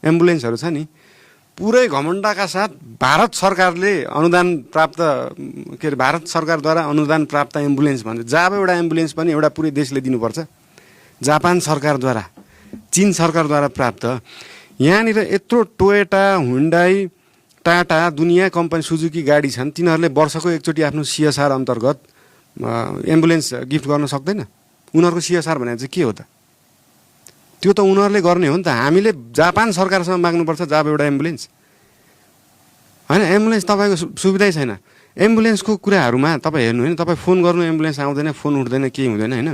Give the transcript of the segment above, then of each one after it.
एम्बुलेन्सहरू छ नि पुरै घमण्डका साथ भारत सरकारले अनुदान प्राप्त के अरे भारत सरकारद्वारा अनुदान प्राप्त एम्बुलेन्स भन्छ। जब एउटा एम्बुलेन्स पनि एउटा पुरै देशले दिनुपर्छ, जापान सरकारद्वारा, चीन सरकारद्वारा प्राप्त। यहाँनिर यत्रो टोयोटा, हुन्डाई, टाटा, दुनियाँ कम्पनी, सुजुकी गाडी छन्, तिनीहरूले वर्षको एकचोटि आफ्नो CSR अन्तर्गत एम्बुलेन्स गिफ्ट गर्न सक्दैन? उनीहरूको CSR भनेको चाहिँ के हो त? त्यो त उनीहरूले गर्ने हो नि त। हामीले जापान सरकारसँग माग्नुपर्छ जब एउटा एम्बुलेन्स होइन। एम्बुलेन्स तपाईँको सुविधै छैन। एम्बुलेन्सको कुराहरूमा तपाईँ हेर्नु होइन, तपाईँ फोन गर्नु एम्बुलेन्स आउँदैन, फोन उठ्दैन, केही हुँदैन होइन।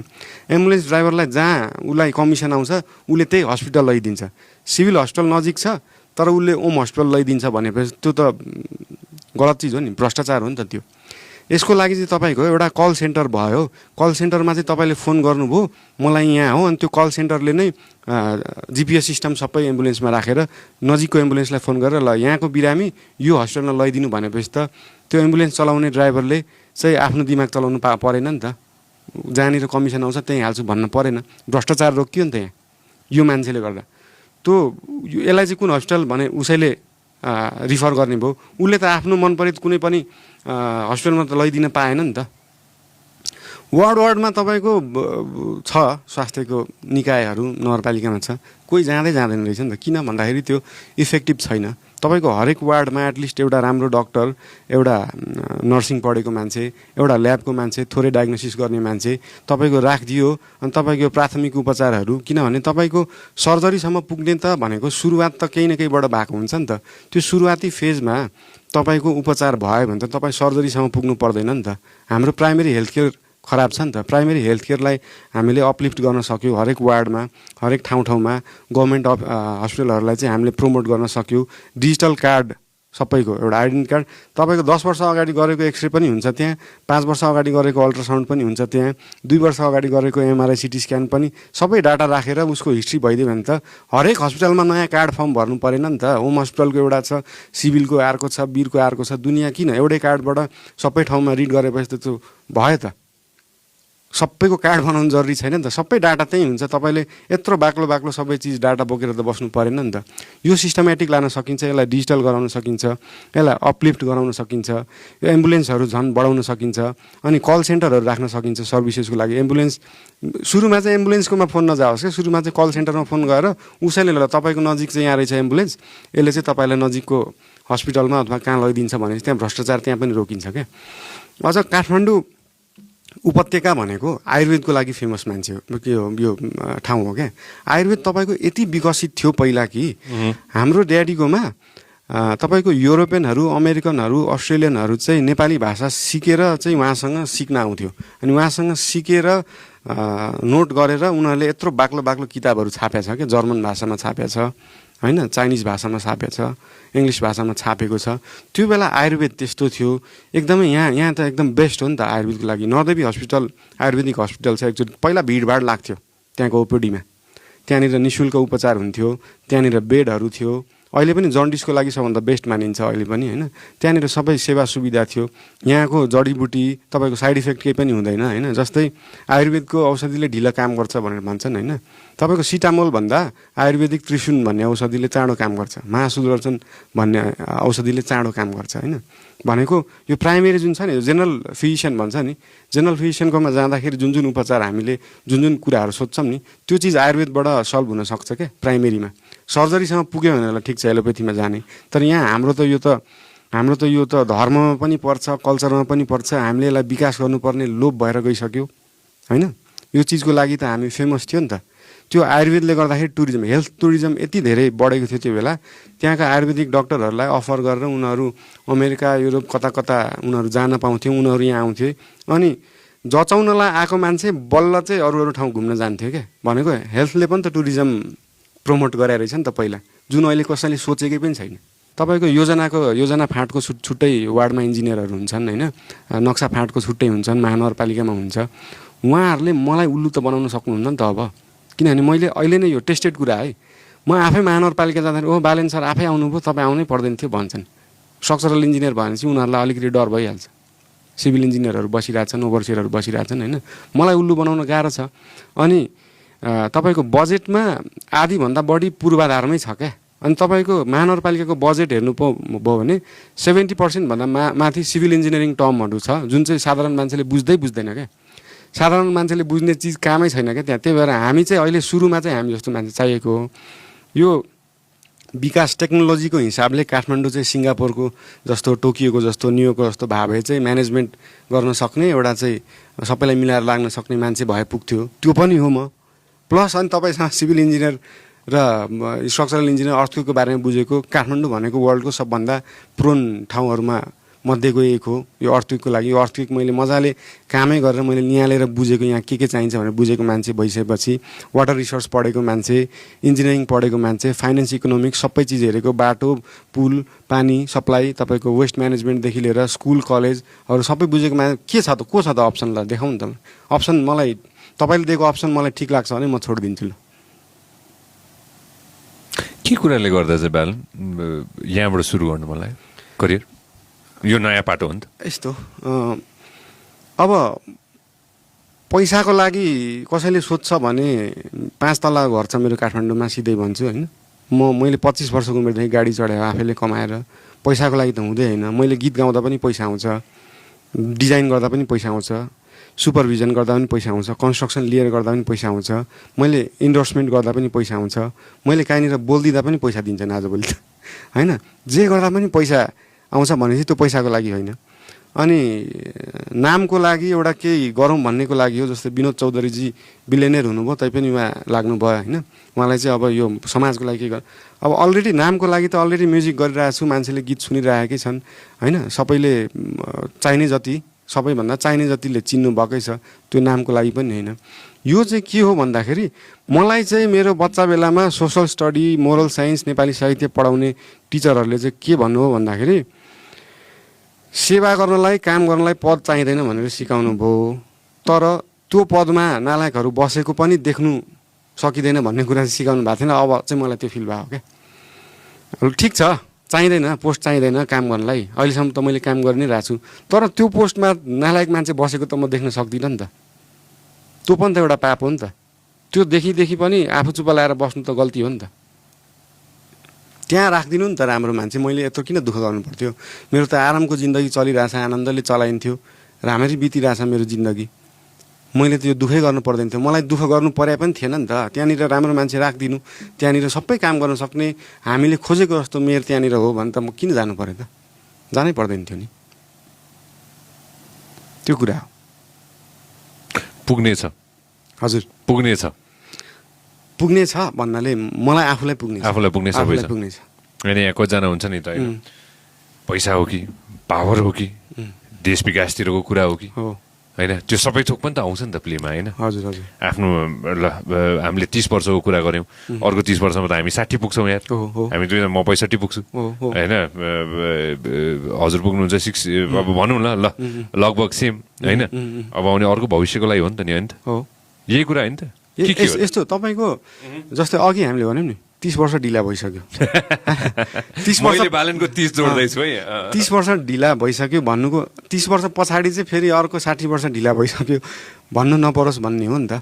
एम्बुलेन्स ड्राइभरलाई जहाँ उसलाई कमिसन आउँछ उसले त्यही हस्पिटल लैदिन्छ। सिभिल हस्पिटल नजिक छ तर उसले ओम हस्पिटल लैदिन्छ भनेपछि त्यो त गलत चिज हो नि, भ्रष्टाचार हो नि त त्यो। यसको लागि चाहिँ तपाईँको एउटा कल सेन्टर भयो। कल सेन्टरमा चाहिँ तपाईँले फोन गर्नुभयो मलाई यहाँ हो, अनि त्यो कल सेन्टरले नै GPS सिस्टम सबै एम्बुलेन्समा राखेर नजिकको एम्बुलेन्सलाई फोन गरेर ल यहाँको बिरामी यो हस्पिटलमा लैदिनु भनेपछि त त्यो एम्बुलेन्स चलाउने ड्राइभरले चाहिँ आफ्नो दिमाग चलाउनु परेन नि त। जहाँनिर कमिसन आउँछ त्यहीँ हाल्छु भन्न परेन। भ्रष्टाचार रोकियो नि त यहाँ यो मान्छेले गर्दा। त्यो यसलाई चाहिँ कुन हस्पिटल भने उसैले रिफर गर्ने भयो। उसले त आफ्नो मन परे कुनै पनि हस्पिटलमा त लैदिन पाएन नि त। वार्डमा तपाईँको छ स्वास्थ्यको निकायहरू नगरपालिकामा छ, कोही जाँदैन रहेछ नि त। किन भन्दाखेरि त्यो इफेक्टिभ छैन। तपाईँको हरेक वार्डमा एटलिस्ट एउटा राम्रो डक्टर, एउटा नर्सिङ पढेको मान्छे, एउटा ल्याबको मान्छे, थोरै डायग्नोसिस गर्ने मान्छे तपाईँको राखिदियो। अनि तपाईँको प्राथमिक उपचारहरू, किनभने तपाईँको सर्जरीसम्म पुग्ने त भनेको सुरुवात त केही न केहीबाट भएको हुन्छ नि त। त्यो सुरुवाती फेजमा तपाईँको उपचार भयो भने त तपाईँ सर्जरीसम्म पुग्नु पर्दैन नि त। हाम्रो प्राइमेरी हेल्थ केयर खराब छ नि त। प्राइमेरी हेल्थ केयरलाई हामीले अपलिफ्ट गर्न सक्यौँ। हरेक वार्डमा, हरेक ठाउँमा गभर्मेन्ट हस्पिटलहरूलाई चाहिँ हामीले प्रमोट गर्न सक्यौँ। डिजिटल कार्ड सबैको एउटा आइडेन्टिटी कार्ड, तपाईँको 10 वर्ष अगाडि गरेको एक्सरे पनि हुन्छ त्यहाँ, 5 वर्ष अगाडि गरेको अल्ट्रासाउन्ड पनि हुन्छ त्यहाँ, 2 वर्ष अगाडि गरेको MRI CT स्क्यान पनि, सबै डाटा राखेर उसको हिस्ट्री भइदियो भने त हरेक हस्पिटलमा नयाँ कार्ड फर्म भर्नु परेन नि त। होम हस्पिटलको एउटा छ, सिभिलको अर्को छ, वीरको अर्को छ। दुनियाँ किन एउटै कार्डबाट सबै ठाउँमा रिड गरेपछि त त्यो भयो त। सबैको कार्ड बनाउनु जरुरी छैन नि त। सबै डाटा त्यही हुन्छ। तपाईँले यत्रो बाक्लो सबै चिज डाटा बोकेर त बस्नु परेन नि त। यो सिस्टमेटिक लान सकिन्छ, यसलाई डिजिटल गराउन सकिन्छ, यसलाई अपलिफ्ट गराउन सकिन्छ, यो एम्बुलेन्सहरू झन् बढाउन सकिन्छ। अनि कल सेन्टरहरू राख्न सकिन्छ सर्भिसेसको लागि। एम्बुलेन्स सुरुमा चाहिँ एम्बुलेन्सकोमा फोन नजाओस् क्या, सुरुमा चाहिँ कल सेन्टरमा फोन गरेर उसैले ल तपाईँको नजिक चाहिँ यहाँ रहेछ एम्बुलेन्स, यसले चाहिँ तपाईँलाई नजिकको हस्पिटलमा अथवा कहाँ लैदिन्छ भनेपछि त्यहाँ भ्रष्टाचार त्यहाँ पनि रोकिन्छ क्या। अझ काठमाडौँ उपत्यका भनेको आयुर्वेदको लागि फेमस मान्छे हो, के हो यो ठाउँ हो क्या। आयुर्वेद तपाईँको यति विकसित थियो पहिला कि हाम्रो ड्याडीकोमा तपाईँको युरोपियनहरू, अमेरिकनहरू, अस्ट्रेलियनहरू चाहिँ नेपाली भाषा सिकेर चाहिँ उहाँसँग सिक्न आउँथ्यो। अनि उहाँसँग सिकेर नोट गरेर उनीहरूले यत्रो बाक्लो किताबहरू छापेको छ क्या। जर्मन भाषामा छापेको छ होइन, चाइनिज भाषामा छापेको छ, इङ्ग्लिस भाषामा छापेको छ। त्यो बेला आयुर्वेद त्यस्तो थियो एकदमै। यहाँ त एकदम बेस्ट हो नि त आयुर्वेदको लागि। नरदेवी हस्पिटल आयुर्वेदिक हस्पिटल छ। एकचोटि पहिला भिडभाड लाग्थ्यो त्यहाँको ओपिडीमा, त्यहाँनिर निःशुल्क उपचार हुन्थ्यो, त्यहाँनिर बेडहरू थियो। अहिले पनि जन्डिसको लागि सबभन्दा बेस्ट मानिन्छ अहिले पनि होइन। त्यहाँनिर सबै सेवा सुविधा थियो। यहाँको जडीबुटी तपाईँको साइड इफेक्ट केही पनि हुँदैन होइन। जस्तै आयुर्वेदको औषधिले ढिलो काम गर्छ भनेर भन्छन् होइन। तपाईँको सिटामोल भन्दा आयुर्वेदिक त्रिशून भन्ने औषधिले चाँडो काम गर्छ, महासुदर्शन भन्ने औषधिले चाँडो काम गर्छ होइन। भनेको यो प्राइमेरी जुन छ नि, जेनरल फिजिसियन भन्छ नि, जेनरल फिजिसियनकोमा जाँदाखेरि जुन उपचार हामीले जुन कुराहरू सोध्छौँ नि त्यो चिज आयुर्वेदबाट सल्भ हुनसक्छ क्या प्राइमेरीमा। सर्जरीसम्म पुग्यो भनेर ठिक छ एलोपेथीमा जाने। तर यहाँ हाम्रो त यो त धर्ममा पनि पर्छ, कल्चरमा पनि पर्छ। हामीले यसलाई विकास गर्नुपर्ने लोभ भएर गइसक्यो होइन। यो चिजको लागि त हामी फेमस थियो नि त। त्यो आयुर्वेदले गर्दाखेरि टुरिज्म, हेल्थ टुरिज्म यति धेरै बढेको थियो त्यो बेला। त्यहाँका आयुर्वेदिक डक्टरहरूलाई अफर गरेर उनीहरू अमेरिका, युरोप कता उनीहरू जान पाउँथ्यो। उनीहरू यहाँ आउँथे अनि जचाउनलाई आएको मान्छे बल्ल चाहिँ अरू ठाउँ घुम्न जान्थ्यो क्या। भनेको हेल्थले पनि त टुरिज्म प्रमोट गरे रहेछ नि त पहिला, जुन अहिले कसैले सोचेकै पनि छैन। तपाईँको योजना फाँटको छुट्टै वार्डमा इन्जिनियरहरू हुन्छन् होइन, नक्सा फाँटको छुट्टै हुन्छन्, महानगरपालिकामा हुन्छ। उहाँहरूले मलाई उल्लु त बनाउन सक्नुहुन्न नि त अब। किनभने मैले अहिले नै यो टेस्टेड कुरा है, म आफै महानगरपालिका जाँदाखेरि ओ बालेन सर आफै आउनुभयो, तपाईँ आउनै पर्दैन थियो भन्छन्। स्ट्रक्चरल इन्जिनियर भयो भने चाहिँ उनीहरूलाई अलिकति डर भइहाल्छ। सिभिल इन्जिनियरहरू बसिरहेछन्, ओभरसियरहरू बसिरहेछन् होइन। मलाई उल्लु बनाउन गाह्रो छ। अनि तपाईँको बजेटमा आधीभन्दा बढी पूर्वाधारमै छ क्या। अनि तपाईँको महानगरपालिकाको बजेट हेर्नु भयो भने 70% भन्दा माथि सिभिल इन्जिनियरिङ टर्महरू छ जुन चाहिँ साधारण मान्छेले बुझ्दैन क्या। साधारण मान्छेले बुझ्ने चिज कामै छैन क्या त्यहाँ। त्यही भएर हामी चाहिँ अहिले सुरुमा चाहिँ हामी जस्तो मान्छे चाहिएको हो। यो विकास टेक्नोलोजीको हिसाबले काठमाडौँ चाहिँ सिङ्गापुरको जस्तो, टोकियोको जस्तो, न्युयोर्कको जस्तो भए भए चाहिँ म्यानेजमेन्ट गर्न सक्ने एउटा चाहिँ सबैलाई मिलाएर लाग्न सक्ने मान्छे भए पुग्थ्यो। त्यो पनि हो म। प्लस अनि तपाईँसँग सिभिल इन्जिनियर र स्ट्रक्चरल इन्जिनियर अर्थक्वेकको बारेमा बुझेको। काठमाडौँ भनेको वर्ल्डको सबभन्दा प्रोन ठाउँहरूमा मध्येको एक हो यो अर्थक्वेकको लागि। यो अर्थक्वेक मैले मजाले कामै गरेर मैले निहालेर बुझेको, यहाँ के चाहिन्छ भनेर बुझेको मान्छे भइसकेपछि वाटर रिसोर्स पढेको मान्छे, इन्जिनियरिङ पढेको मान्छे, फाइनेन्स इकोनोमिक्स सबै चिज हेरेको, बाटो पुल पानी सप्लाई तपाईँको वेस्ट म्यानेजमेन्टदेखि लिएर स्कुल कलेजहरू सबै बुझेको मान्छे के छ त, को छ त अप्सन? ल देखाउँ नि त अप्सन। मलाई तपाईँले दिएको अप्सन मलाई ठिक लाग्छ भने म छोडिदिन्छु। ल के कुराले गर्दा चाहिँ बालन यहाँबाट सुरु गर्नु मलाई करियर? यो नयाँ पाटो हो नि त। यस्तो अब पैसाको लागि कसैले सोध्छ भने 5 तला घर छ मेरो काठमाडौँमा, सिधै भन्छु होइन। मैले 25 वर्षको उमेरदेखि गाडी चढाएर आफैले कमाएर, पैसाको लागि त हुँदै होइन। मैले गीत गाउँदा पनि पैसा आउँछ, डिजाइन गर्दा पनि पैसा आउँछ, सुपरभिजन गर्दा पनि पैसा आउँछ, कन्स्ट्रक्सन लिएर गर्दा पनि पैसा आउँछ, मैले इन्डोर्समेन्ट गर्दा पनि पैसा आउँछ, मैले कहीँनिर बोलिदिँदा पनि पैसा दिन्छन् आजभोलि त होइन। जे गर्दा पनि पैसा आउँछ भनेपछि त्यो पैसाको लागि होइन। अनि नामको लागि एउटा केही गरौँ भन्नेको लागि हो। जस्तै विनोद चौधरीजी बिलियनियर हुनुभयो तैपनि उहाँ लाग्नुभयो होइन। उहाँलाई चाहिँ अब यो समाजको लागि के गर, अब अलरेडी नामको लागि त अलरेडी म्युजिक गरिरहेको छु, मान्छेले गीत सुनिरहेकै छन् होइन। सबैले चाहिने जति, सबैभन्दा चाहिने जतिले चिन्नु भएकै छ, त्यो नामको लागि पनि होइन। यो चाहिँ के हो भन्दाखेरि मलाई चाहिँ मेरो बच्चा बेलामा social study, moral science, Nepali साहित्य पढाउने टिचरहरूले चाहिँ के भन्नु हो भन्दाखेरि सेवा गर्नलाई, काम गर्नलाई पद चाहिँदैन भनेर सिकाउनु भयो। तर त्यो पदमा नालायकहरू बसेको पनि देख्नु सकिँदैन भन्ने कुरा चाहिँ सिकाउनु भएको थिएन। अब चाहिँ मलाई त्यो फिल भयो क्या। ठिक छ, चाहिँदैन, पोस्ट चाहिँदैन काम गर्नलाई, अहिलेसम्म त मैले काम गरि नै रहेको छु। तर त्यो पोस्टमा नालायक मान्छे बसेको त म देख्न सक्दिनँ नि त। त्यो पनि त एउटा पाप हो नि त। त्यो देखि पनि आफू चुप लाएर बस्नु त गल्ती हो नि त। त्यहाँ राखिदिनु नि त राम्रो मान्छे। मैले यत्रो किन दुःख गर्नु पर्थ्यो? मेरो त आरामको जिन्दगी चलिरहेछ, आनन्दले चलाइन्थ्यो, राम्ररी बितिरहेछ मेरो जिन्दगी। मैले त यो दुःखै गर्नु पर्दैन थियो। मलाई दुःख गर्नु परे पनि थिएन नि त। त्यहाँनिर राम्रो मान्छे राखिदिनु, त्यहाँनिर सबै काम गर्न सक्ने, हामीले खोजेको जस्तो मेयर त्यहाँनिर हो भने त म किन जानु पऱ्यो त? जानै पर्दैन थियो नि। त्यो कुरा हो। पुग्नेछ? हजुर पुग्नेछ। पुग्नेछ भन्नाले मलाई आफूलाई पुग्ने सबै छ। होइन यहाँ कतिजना हुन्छ नि त होइन, पैसा हो कि पावर हो कि देश विकासतिरको कुरा हो कि होइन, त्यो सबै थोक पनि त आउँछ नि त प्लेमा होइन। हजुर हजुर। आफ्नो ल हामीले 30 वर्षको कुरा गऱ्यौँ, अर्को 30 वर्षमा त हामी 60 पुग्छौँ यार, हामी म 65 पुग्छु होइन, हजुर पुग्नुहुन्छ 6 अब भनौँ ल लगभग सेम होइन। अब आउने अर्को भविष्यको लागि हो नि त नि होइन त, यही कुरा होइन त। यस्तो तपाईँको जस्तै अघि हामीले भन्यौँ नि 30 वर्ष ढिला भइसक्यो। 30 वर्ष बालनको 30 जोड्दैछु है। 30 वर्ष ढिला भइसक्यो भन्नुको 30 वर्ष पछाडि चाहिँ फेरि अर्को 60 वर्ष ढिला भइसक्यो भन्नु नपरोस् भन्ने हो नि त।